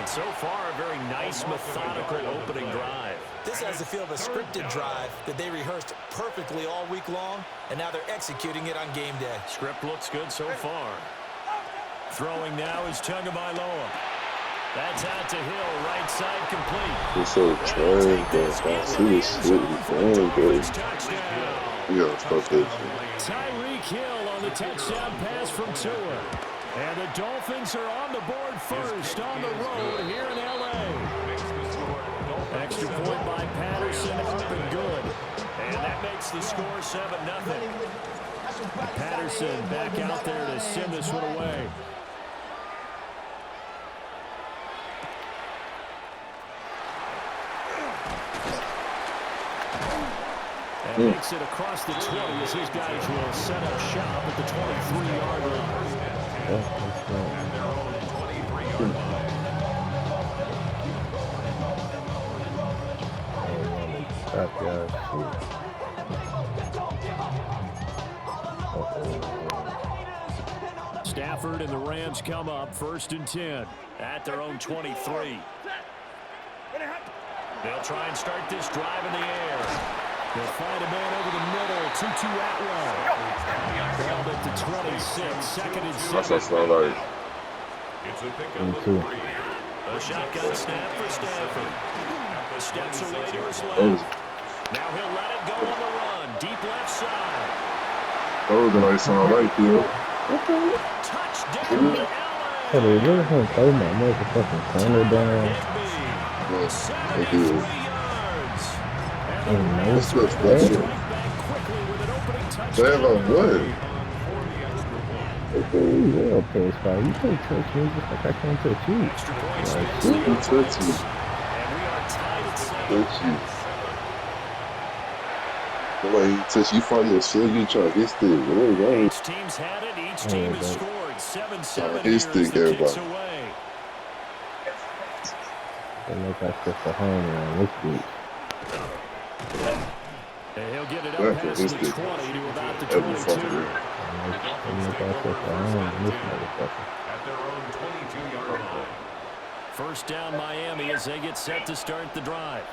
And so far, a very nice, methodical opening drive. This has the feel of a scripted drive that they rehearsed perfectly all week long, and now they're executing it on game day. Script looks good so far. Throwing now is Tagovailoa. That's out to Hill, right side complete. He's so trained, bro. He is sweet. Yeah, stop that. Tyreek Hill on the touchdown pass from Tua. And the Dolphins are on the board first on the road here in L.A. Extra point by Patterson, up and good. And that makes the score 7-0. Patterson back out there to send this one away. And makes it across the 20 as his guys will set up shop at the 23-yard line. Stafford and the Rams come up 1st and 10 at their own 23. They'll try and start this drive in the air. They'll find a man over the middle. 2-2 Atwell. Held at the 26. 2nd and 7. That's not right. A shotgun snap for Stafford. Steps away to his left. Now he'll let it go on the run. Deep left side. That was a nice sound right there. Touchdown. Hey, they really want to throw my motherfucking corner down. Thank you. What's this? They have a what? Okay, well, PS5, you can't touch me just like I can't touch you. Like, you touch me. Touch you. Like, touch you find yourself, you try to hit stick. Each team's had it, each team has scored. 7-7 hit stick, everybody. I like I set the home around this week. And he'll get it up past the 20 to about the 22. I like I set the home this motherfucker. At their own 22-yard line. First down Miami as they get set to start the drive.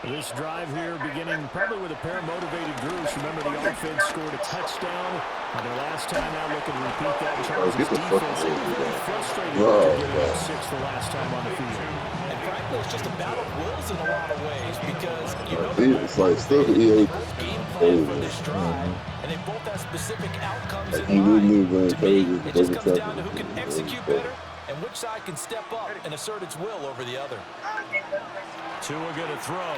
This drive here beginning probably with a pair of motivated groups. Remember, the offense scored a touchdown. And their last time out looking to repeat that. Charles' defense frustrated to get up 6 the last time on the field. And frankly, it's just a battle of wills in a lot of ways because you know it's like still EA. Game plan for this drive, and they both have specific outcomes Like, in mind. To me, crazy. it just comes down to who can execute better and which side can step up and assert its will over the other. Tua going to throw.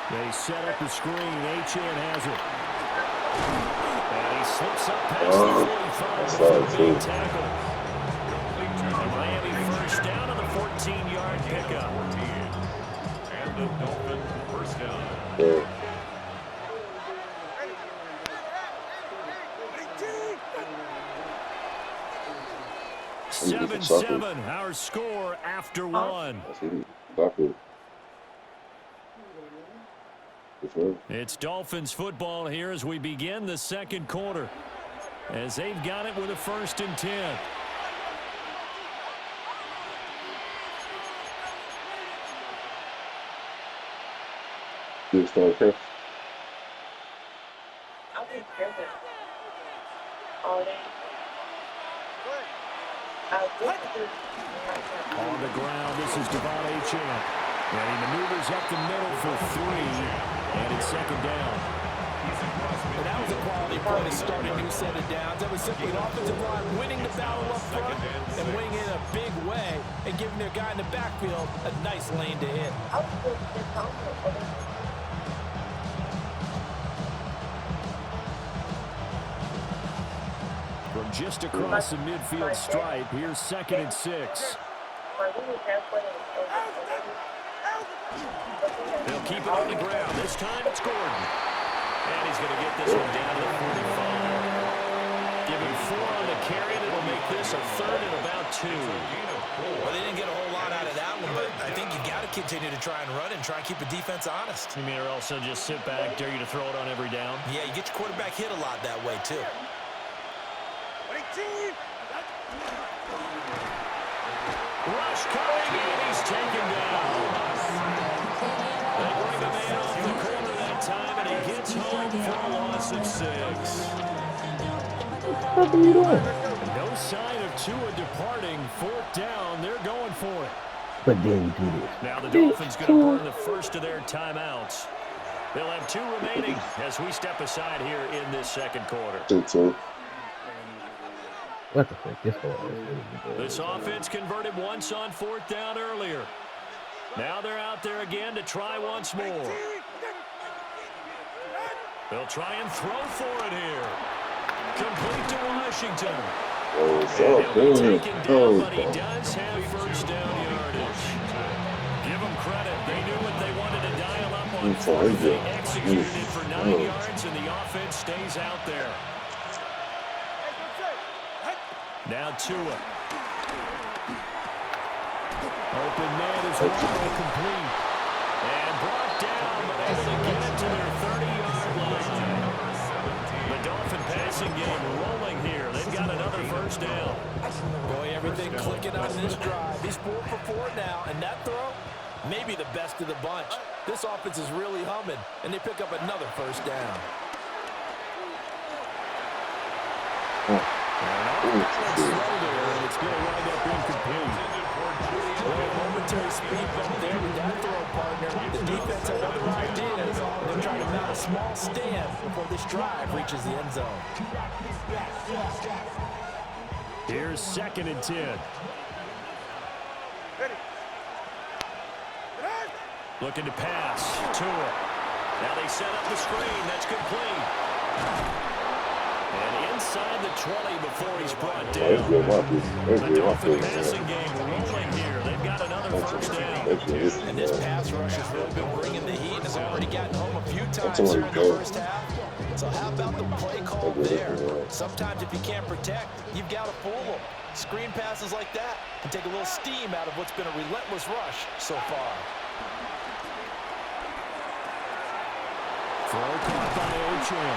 They set up the screen. Achane has it. And he slips up past the 45 before being tackled. And Miami first down on the 14-yard pickup. And the Dolphins first down. 7-7, our score after one. It's Dolphins football here as we begin the second quarter. As they've got it with a 1st and 10. Good start, Chris. I'll be perfect. All day. On the ground, this is Achane. And he maneuvers up the middle for 3. And it's 2nd down. But that was a quality play to start a new set of downs. That was simply an offensive line winning the battle up front and winning in a big way and giving their guy in the backfield a nice lane to hit. From just across the midfield stripe, here's 2nd and 6. They'll keep it on the ground. This time it's Gordon. And he's going to get this one down to the 45. Give him 4 on the carry. That'll make this a 3rd and about 2. Well, they didn't get a whole lot out of that one, but I think you got to continue to try and run and try and keep the defense honest. You mean or also just sit back, dare you to throw it on every down? Yeah, you get your quarterback hit a lot that way, too. Rush coming, and he's taken down. They bring the man off the corner that time, and he gets home for a loss of 6. What are you doing? No sign of Tua departing. 4th down, they're going for it. But then you do this. Now the Dolphins going to burn the first of their timeouts. They'll have 2 remaining as we step aside here in this second quarter. What the fuck? This offense converted once on 4th down earlier. Now they're out there again to try once more. They'll try and throw for it here. Complete to Washington. And he'll be taken down, but he does have first down yardage. Give them credit. They knew what they wanted to dial up on 4th. They executed it for 9 yards, and the offense stays out there. Now Tua. Open man is complete. And brought down, but able to get it to their 30-yard line. The Dolphin passing game rolling here. They've got another first down. Boy, everything clicking on this drive. He's 4 for 4 now, and that throw, maybe the best of the bunch. This offense is really humming, and they pick up another first down. It's going to wind up incomplete. A momentary speed bump there with that throw, partner. The defense had other ideas. They're trying to mount a small stand before this drive reaches the end zone. Here's 2nd and 10. Looking to pass. Tua. Now they set up the screen. That's complete. And inside the 20 before he's brought down. The Dolphin passing game rolling here. They've got another first down. And this pass rush has really been bringing the heat and has already gotten home a few times here in the first half. So how about the play call there? Sometimes if you can't protect, you've got to fool them. Screen passes like that can take a little steam out of what's been a relentless rush so far. Throw caught by Ochan.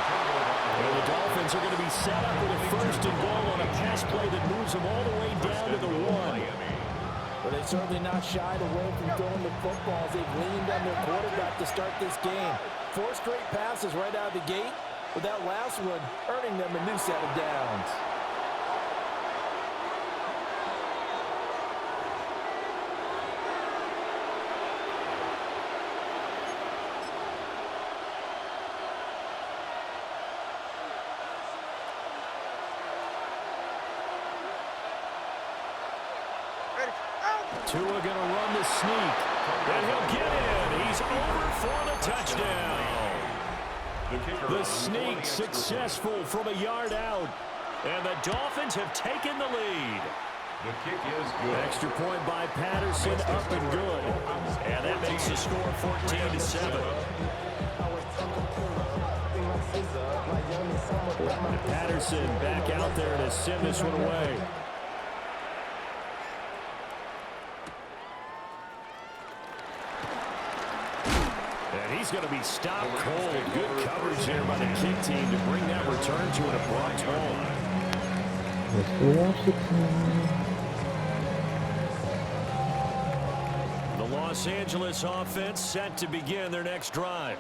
And the Dolphins are going to be set up with a 1st and goal on a pass play that moves them all the way down to the 1. But they've certainly not shied away from throwing the football as they've leaned on their quarterback to start this game. 4 straight passes right out of the gate, with that last one earning them a new set of downs. Tua going to run the sneak. And he'll get in. He's over for the touchdown. The sneak successful from a yard out. And the Dolphins have taken the lead. The kick is good. Extra point by Patterson, up and good. And that makes the score 14-7. Patterson back out there to send this one away. He's going to be stopped cold. Good coverage there by the kick team to bring that return to an abrupt halt. The Los Angeles offense set to begin their next drive.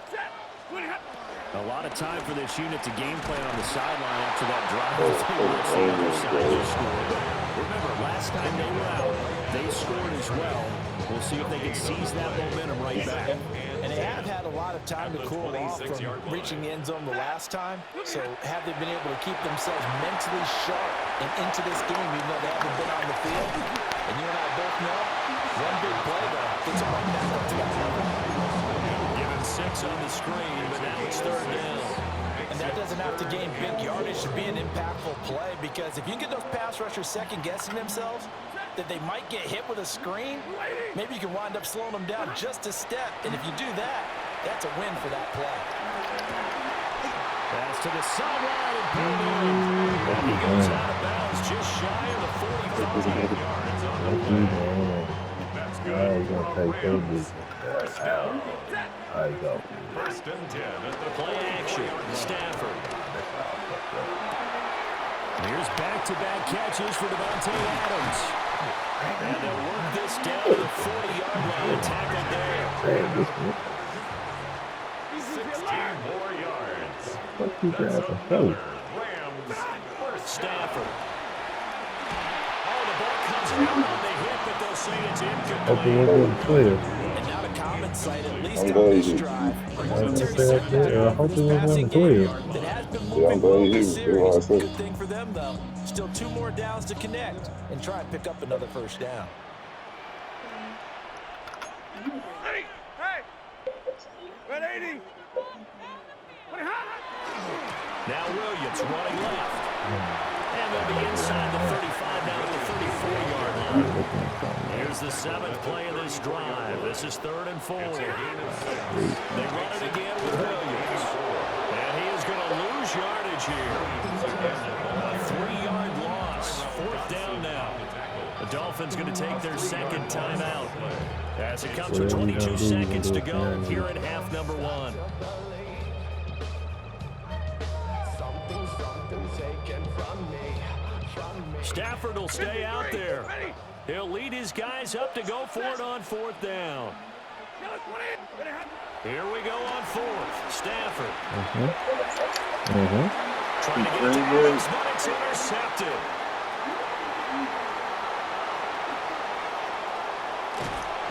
A lot of time for this unit to game plan on the sideline after that drive. The other side just scored. Remember, last time they were out, they scored as well. We'll see if they can seize that momentum right back. And they have had a lot of time to cool off from reaching the end zone the last time. So have they been able to keep themselves mentally sharp and into this game, even though they haven't been on the field? And you and I both know, one big play, though, gets them right back up to that level. Given 6 on the screen, but now it's 3rd down. And that doesn't have to gain big yardage to be an impactful play, because if you get those pass rushers second-guessing themselves, that they might get hit with a screen, maybe you can wind up slowing them down just a step. And if you do that, that's a win for that play. Pass to the sideline and pulled in. And he goes out of bounds just shy of the 45 yards on the play. That's good. He's going to take their business. There you go. 1st and 10 at the Play action. Stafford. Here's back-to-back catches for Devontae Adams. And they'll work this down to the 40-yard line, tackled there. Hey, this one. 16 more yards. Fuck you That's guys. another Oh, Rams first Stafford. Oh, the ball comes out on the hit, but they'll say it's hope it incomplete. wasn't clear. And not a common sight, at least I'm on glad this you. drive. I was gonna Terry say said I did. I hope it this wasn't passing game clear. that has been Yeah, moving I'm well glad you this hear me. That's series. what I Good said. thing for them, though. Still 2 more downs to connect and try and pick up another first down. Now Williams running left. And they'll be inside the 35, now at the 34-yard line. Here's the 7th play of this drive. This is 3rd and 4. They run it again with Williams. And he is going to lose yardage here. A 3-yard loss. 4th down now. The Dolphins going to take their 2nd timeout. As it comes with 22 seconds to go here in half number 1. Stafford will stay out there. He'll lead his guys up to go for it on 4th down. Here we go on 4th. Stafford. Trying to get it to Diggs, but it's intercepted.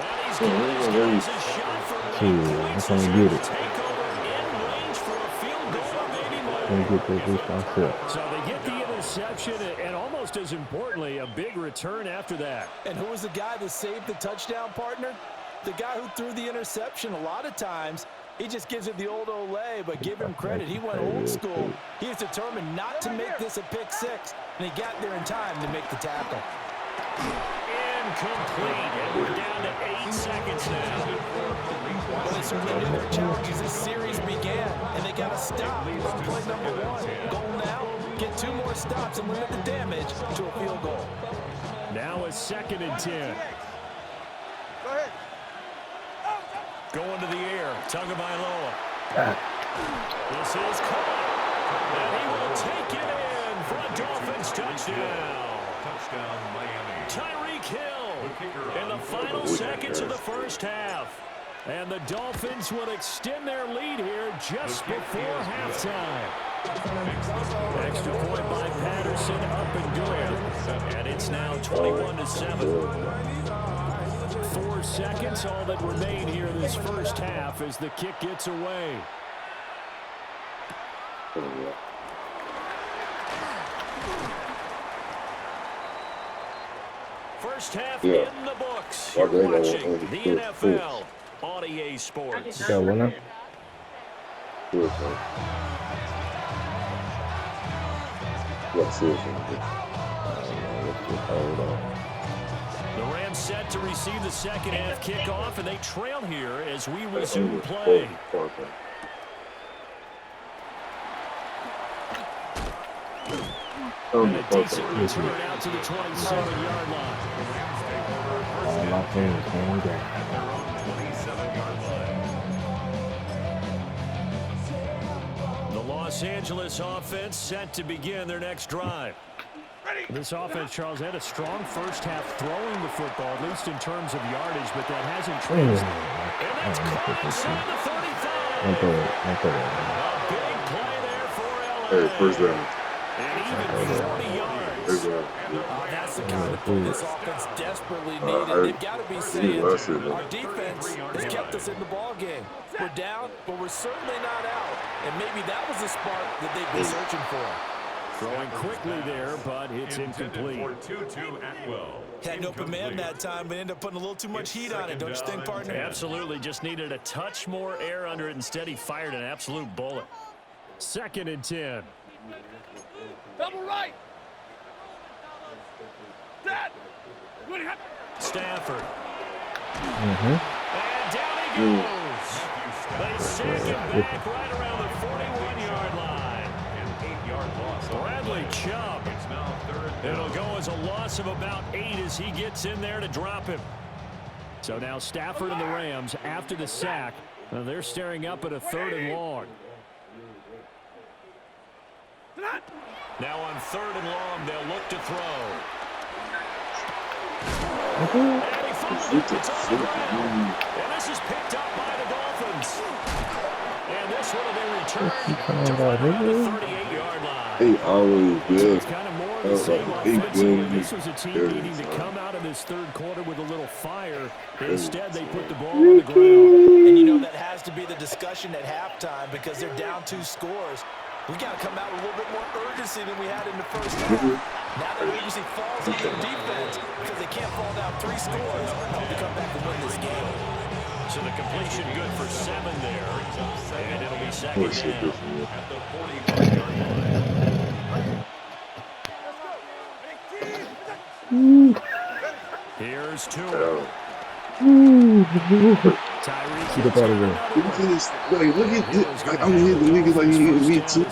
And he's given his guys a shot for late points as he will take over in range for a field goal, maybe more. So they get the interception, and almost as importantly, a big return after that. And who was the guy that saved the touchdown, partner? The guy who threw the interception. A lot of times, he just gives it the old Olay, but give him credit. He went old school. He was determined not to make this a pick 6, and he got there in time to make the tackle. Incomplete, and we're down to 8 seconds now. Well, they certainly knew their challenges this series began, and they got to stop on play number 1. Goal now, get 2 more stops and limit the damage to a field goal. Now a 2nd and 10. Going to the air, Tagovailoa. This is caught, and he will take it in for a Dolphins touchdown. touchdown, Miami. Tyreek Hill in the final seconds of the first half. And the Dolphins will extend their lead here just before halftime. Extra point by Patterson, up and good. And it's now 21-7. 4 seconds, all that remain here in this first half as the kick gets away. First half in the books. You're watching the NFL on EA Sports. You got winner? The Rams set to receive the second half kickoff, and they trail here as we resume play. And a decent return out to the 27-yard line. All my fingers going down. The Los Angeles offense set to begin their next drive. This offense, Charles, had a strong first half throwing the football, at least in terms of yardage, but that hasn't changed. And that's caught inside the 35. A big play there for LA. Hey, first down. And even 40 yards. That's the kind of thing this offense desperately needed. They've got to be saying, our defense has kept us in the ball game. We're down, but we're certainly not out. And maybe that was the spark that they've been searching for. Throwing quickly there, but it's incomplete. Had an open man that time, but ended up putting a little too much heat on it, don't you think, partner? Absolutely, just needed a touch more air under it. Instead, he fired an absolute bullet. 2nd and 10. Double right. That. Stafford. And down he goes. They sack him back right around the 41-yard line. An 8-yard loss. Bradley Chubb. It's now 3rd down. It'll go as a loss of about 8 as he gets in there to drop him. So now Stafford and the Rams, after the sack, they're staring up at a 3rd and long. Now on 3rd and long, they'll look to throw. And he It's on the ground. And this is picked up by the Dolphins. And this one will be returned to right around the 38-yard line. They always It's good. kind of more of the same offensively. This was a team needing to come out of this third quarter with a little fire. Instead, they put the ball on the ground. And you know that has to be the discussion at halftime because they're down 2 scores. We got to come out with a little bit more urgency than we had in the first half. Now that urgency falls on their defense because they can't fall down 3 scores to come back and win this game. So the completion good for 7 there. And it'll be second down. At the 45-yard line. Here's Tua. Tyreek Get up out of there. Look at this. Like, look at this. Like, I'm hitting the niggas like he hit me too.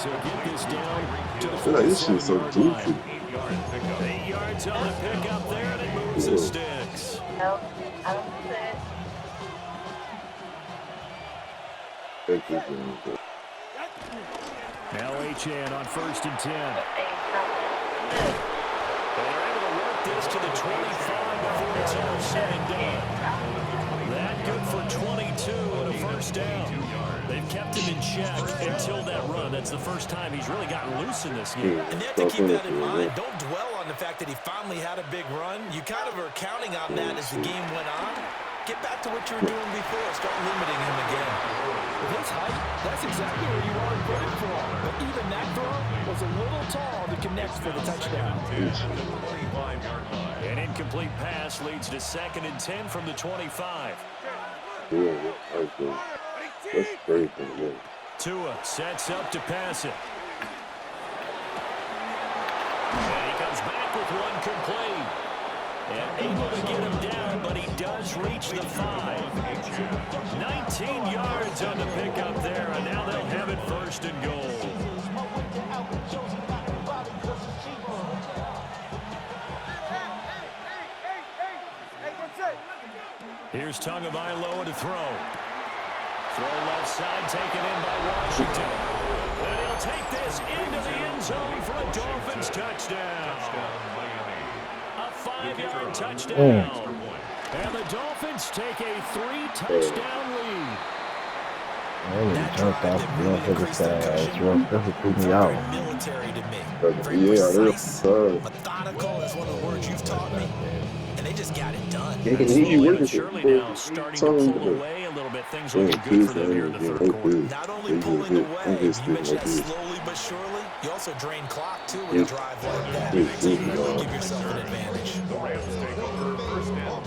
Like, this shit's so goofy. 8 yards on the pickup there, and it moves the sticks. No, I don't do that. Thank you, man. Now H.N. on 1st and 10. Ain't And they're able to work this to the 25 before it's all said and done. That good for 22 and a first down. They've kept him in check until that run. That's the first time he's really gotten loose in this game. And you have to keep that in mind. Don't dwell on the fact that he finally had a big run. You kind of are counting on that as the game went on. Get back to what you were doing before. Start limiting him again. With his height, that's exactly where you want to put it for. But even that throw was a little tall to connect for the touchdown. An incomplete pass leads to 2nd and 10 from the 25. Yeah, that's great, man. Tua sets up to pass it. And he comes back with one complete. And able to get him down, but he does reach the 5. 19 yards on the pickup there, and now they'll have it 1st and goal. Here's Tagovailoa to throw. Throw left side, taken in by Washington. And he'll take this into the end zone for a Dolphins touchdown. A 5-yard touchdown. And the Dolphins take a 3-touchdown lead. I really jumped off the motherfucker's side. That's what threw me out. Military to me. Yeah, Very that's precise, methodical is one of the words you've taught me. And they just got it done. Slowly but surely now starting to pull away a little bit. Things looking good for them here in the third quarter. Not only pulling away, you mentioned that slowly but surely, you also drain clock too when you drive like that. So you really give yourself an advantage.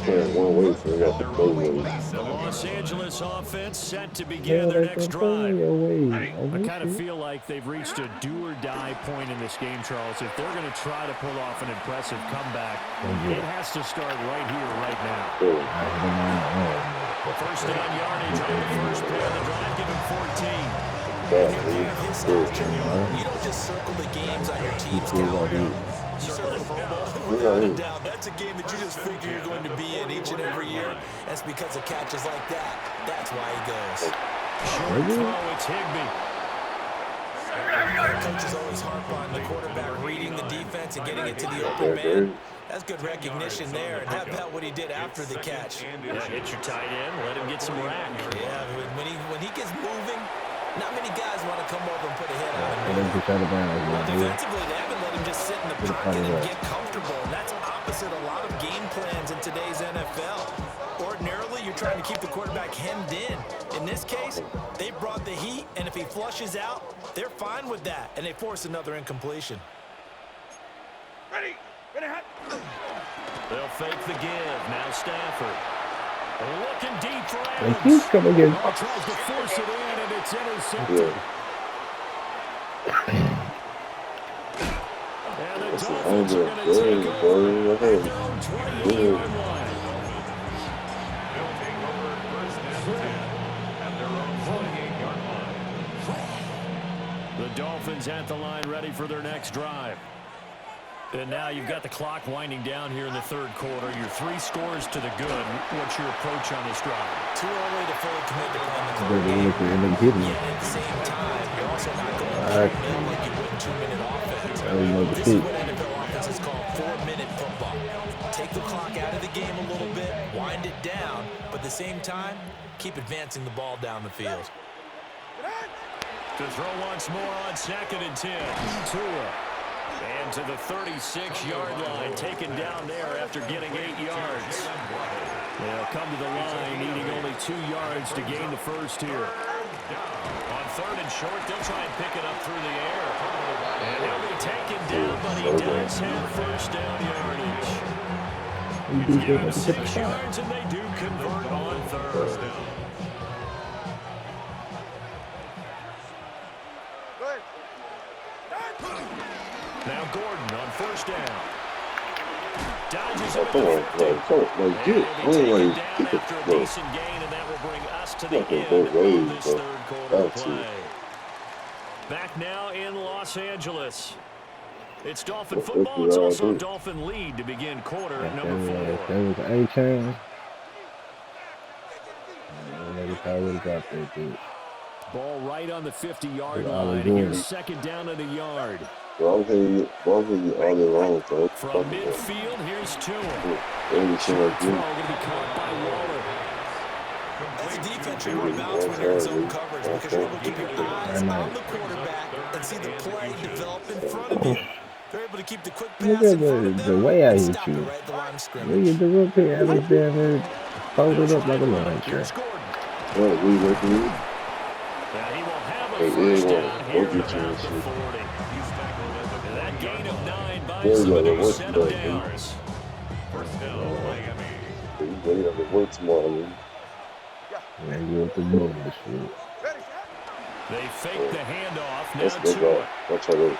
One way, so they got the both ways. The Los Angeles offense set to begin their next drive. I kind of feel like they've reached a do-or-die point in this game, Charles. If they're going to try to pull off an impressive comeback, it has to start right here, right now. First down yardage on the first play of the drive, give him 14. You don't just circle the games on your team's calendar. You circle the Pro Bowl. Without a doubt, that's a game that you just figure you're going to be in each and every year. That's because of catches like that. That's why he goes. Short throw, it's Higbee. Coaches always harp on the quarterback reading the defense and getting it to the open man. That's good recognition there. And how about what he did after the catch? Yeah, hit your tight end, let him get some rack. Yeah, when he gets moving, not many guys want to come over and put a hit on him. Defensively, they haven't let him just sit in the pocket and get comfortable. And that's opposite a lot of game plans in today's NFL. Ordinarily, you're trying to keep the quarterback hemmed in. In this case, they brought the heat, and if he flushes out, they're fine with that, and they force another incompletion. Ready. They'll fake the give. Now Stafford. Looking deep for And he's coming in. Ball tries to force it in, and it's intercepted. And the Dolphins are going to take over at their own 28-yard line. They'll take over 1st and 10 at their own 28-yard line. The Dolphins at the line ready for their next drive. And now you've got the clock winding down here in the third quarter. Your 3 scores to the good. What's your approach on this drive? Too early to fully commit to playing the clock game. Yet at the same time, you're also not going to play like you would 2-minute offense. This is what NFL offenses call 4-minute football. Take the clock out of the game a little bit, wind it down, but at the same time, keep advancing the ball down the field. To throw once more on 2nd and 10. Tua. And to the 36-yard line, taken down there after getting 8 yards. They'll come to the line, needing only 2 yards to gain the first here. On 3rd and short, they'll try and pick it up through the air. And he'll be taken down, but he does have first down yardage. Give him 6 yards, and they do convert on 3rd. Now Gordon on 1st down. Dodges it. Come on, get After a decent gain, and that will bring us to the end of this third quarter play. Back now in Los Angeles. It's Dolphin football. It's also Dolphin lead to begin quarter at number 4. That was an A-chain. They probably got that, dude. Ball right on the 50-yard line. Here's 2nd down and a yard. Ball hitting all day long, bro. From midfield, here's Tua. Everything Throw going to be caught by Waller. As a defense, you're more balanced when you're in zone coverage because you're able to keep your eyes on the quarterback and see the play develop in front of you. They're able to keep the quick pass in front of them the way I and hit stop you. it right at the line of scrimmage. Look at the real pay. I was down there folded up like a lunch. Here's Gordon. What, we working with? Yeah, he will have a first down here at about the 40. And that gain of 9 buys him a new set of downs. First down, Miami. You ready to work tomorrow, man. Man, you want the bullshit. They fake the handoff. Let's Now go, Tua. bro. Watch out, look.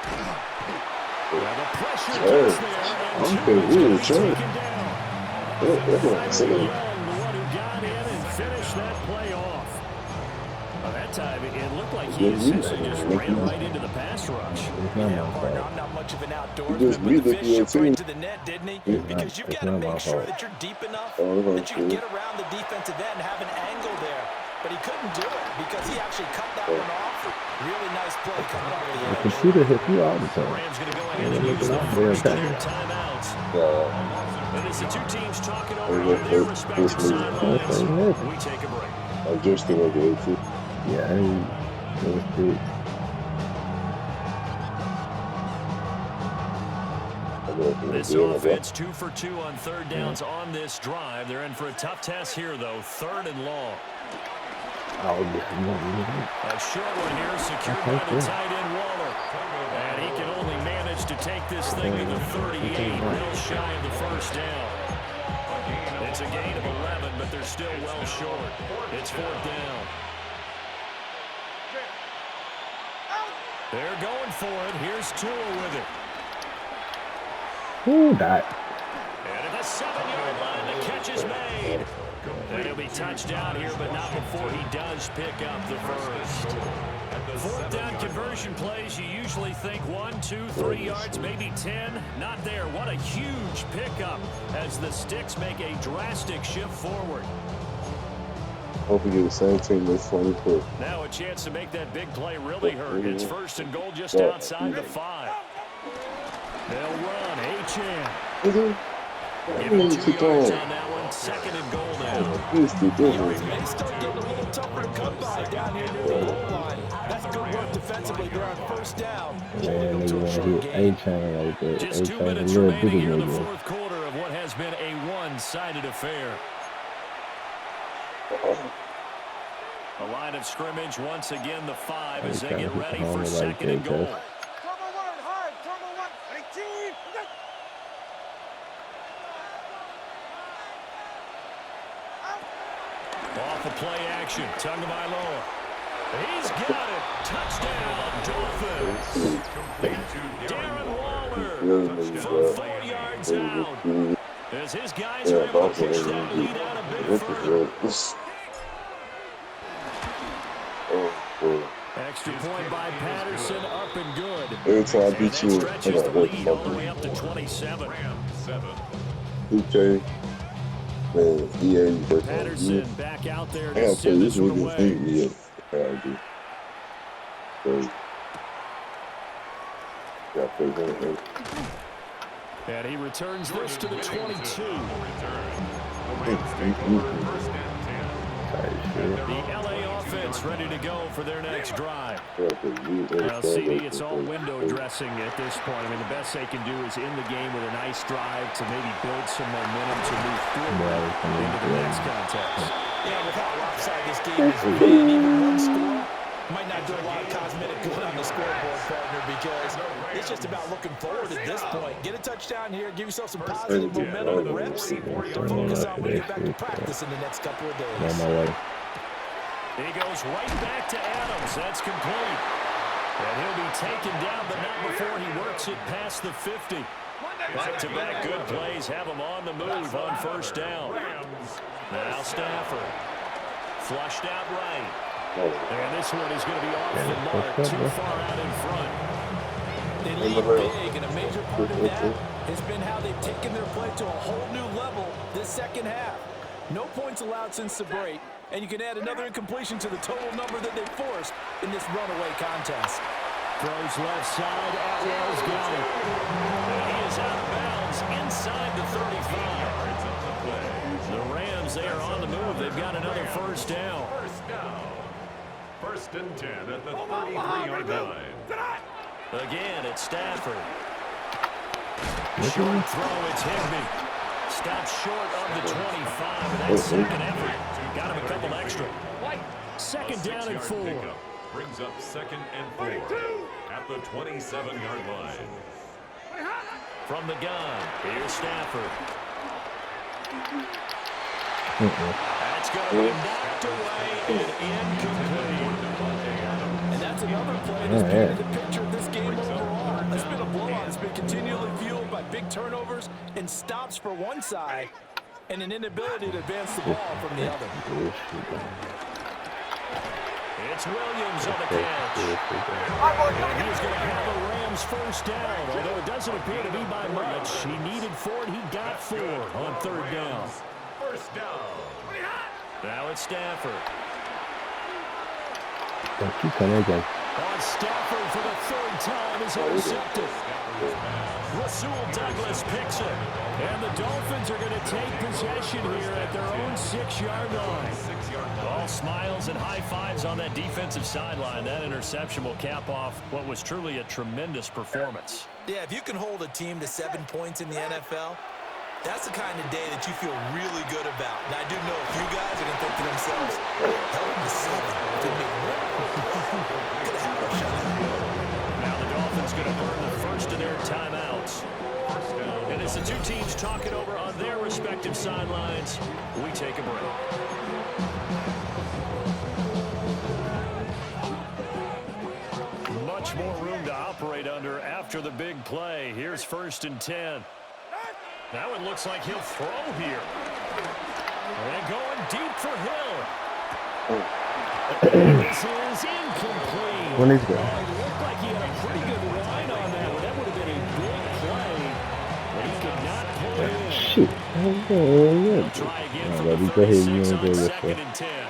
Well, the pressure Hey, gets there, and I'm Tua's pretty gonna weird, be sure. taken down. Look, Finally Young, the one who got in and finished that play off. Well, that time, it looked like he essentially just ran right into the pass rush. Yeah, partner, I'm not much of an outdoorsman, just but beat the the fish jumped team. right to the net, didn't he? Because you've got to make sure that you're deep enough that you can get around the defensive end and have an angle there. But he couldn't do it because he actually cut that one off. Really nice play coming off the The edge. computer hit you all the time. Rams going to go ahead and use the first of their timeouts. And as the two teams talking over on their respective sidelines, we take a break. I just think I did too. Yeah, I ain't This offense 2 for 2 on 3rd downs on this drive. They're in for a tough test here, though. 3rd and long. A short one here, secured by the tight end Waller. And he can only manage to take this thing to the 38, well shy of the first down. It's a gain of 11, but they're still well short. It's 4th down. They're going for it. Here's Tua with it. Who that? And at the 7-yard line, the catch is made. And he'll be touched down here, but not before he does pick up the first. 4th down conversion plays, you usually think 1, 2, 3 yards, maybe 10. Not there. What a huge pickup as the Sticks make a drastic shift forward. Hope we get the same team this 24. Now a chance to make that big play really hurt. It's 1st and goal just outside the 5. They'll run. H-Chan. Give him 2 yards on that one. 2nd and goal now. They start getting a little tougher to come by down here near the goal line. That's good work defensively there on 1st down. Man, they want to hit A-chain like that. Just 2 minutes remaining here in the 4th quarter of what has been a one-sided affair. A line of scrimmage once again, the 5 as they get ready for 2nd and goal. Off of play action, Tagovailoa. He's got it. Touchdown, Dolphins. Darren Waller from 4 yards out. As his guys are able to push that lead out a bit further. Extra point by Patterson, up and good. Every time I beat you, I Stretches got the lead all the way up to 27. 2K. Man, EA, Patterson back out there I to gotta tell send you, this this one nigga away. hate me up. Yeah, I do. So, gotta play that. And he returns this to the 22. The LA offense ready to go for their next drive. Now, CD, it's all window dressing at this point. I mean, the best they can do is end the game with a nice drive to maybe build some momentum to move forward into the next contest. Yeah, with how lopsided this game has been, even one score might not do a lot of cosmetic good on the scoreboard, partner, because it's just about looking forward at this point. Get a touchdown here, give yourself some positive momentum and reps to focus on when you get back to practice in the next couple of days. He goes right back to Adams. That's complete. And he'll be taken down, but not before he works it past the 50. Back-to-back good plays have him on the move on first down. Now Stafford. Flushed out right. And this one is going to be off the mark, too far out in front. They lead big, and a major part of that has been how they've taken their play to a whole new level this second half. No points allowed since the break, and you can add another incompletion to the total number that they forced in this runaway contest. Throws left side, Atwell's got it. And he is out of bounds inside the 35. The Rams, they are on the move. They've got another first down. First and 10 at the 33-yard line. Again, it's Stafford. Short throw, it's Higbee. Stops short of the 25, and that second effort got him a couple extra. Second down and 4. Brings up second and 4 at the 27-yard line. From the gun, here's Stafford. That's going to be knocked away and incomplete. And that's another play that's painted the picture of this game overall. It's been a blowout. It's been continually fueled by big turnovers and stops for one side and an inability to advance the ball from the other. It's Williams on the catch. He's going to have the Rams first down, although it doesn't appear to be by much. He needed 4, and he got 4 on third down. First down. Now it's Stafford. On Stafford for the third time is intercepted. Rasul Douglas picks it. And the Dolphins are going to take possession here at their own 6-yard line. All smiles and high fives on that defensive sideline. That interception will cap off what was truly a tremendous performance. Yeah, if you can hold a team to 7 points in the NFL, that's the kind of day that you feel really good about. And I do know a few guys are going to think to themselves, hell in the 7 didn't make one. Could have had a shutout. Now the Dolphins going to burn the first of their timeouts. And as the two teams talk it over on their respective sidelines, we take a break. Much more room to operate under after the big play. Here's first and 10. Now it looks like he'll throw here. And going deep for Hill. This is incomplete. When he's going. It looked like he had a pretty good line on that one. That would have been a big play. But he could not pull it in. Shoot. He'll try again from the 36 on second and 10.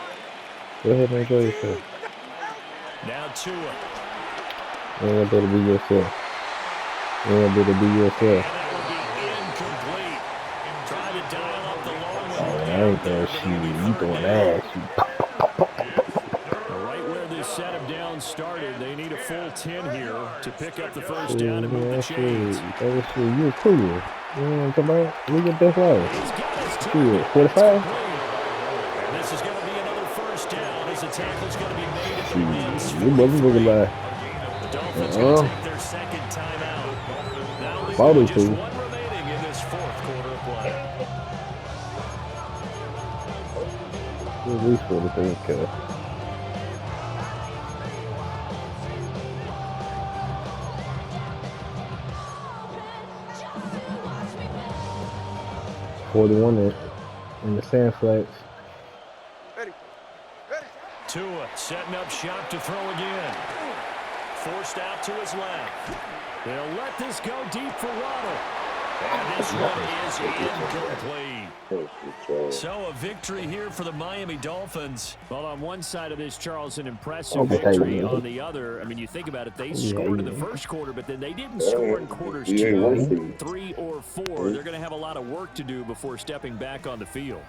Go ahead and go yourself. Now Tua. You ain't gonna be yourself. You ain't gonna be yourself. I ain't gonna shoot. You going ass. Right where this set of downs started, they need a full 10 here to pick up the first down and move the chains. You're cool. You wanna come out? We get this way. 45? And this is going to be another first down as the tackle's going to be made at the Rams. You motherfucking lie. The Dolphins going to take their second timeout. Now just one remaining in this fourth quarter of play. At least for the thing, okay. .41 in the sand flats. Tua setting up shop to throw again. Forced out to his left. They'll let this go deep for Waddle. And this one is incomplete. So a victory here for the Miami Dolphins. Well, on one side of this, Charles, an impressive victory. On the other, I mean, you think about it, they scored in the first quarter, but then they didn't score in quarters 2, 3, or 4. They're going to have a lot of work to do before stepping back on the field.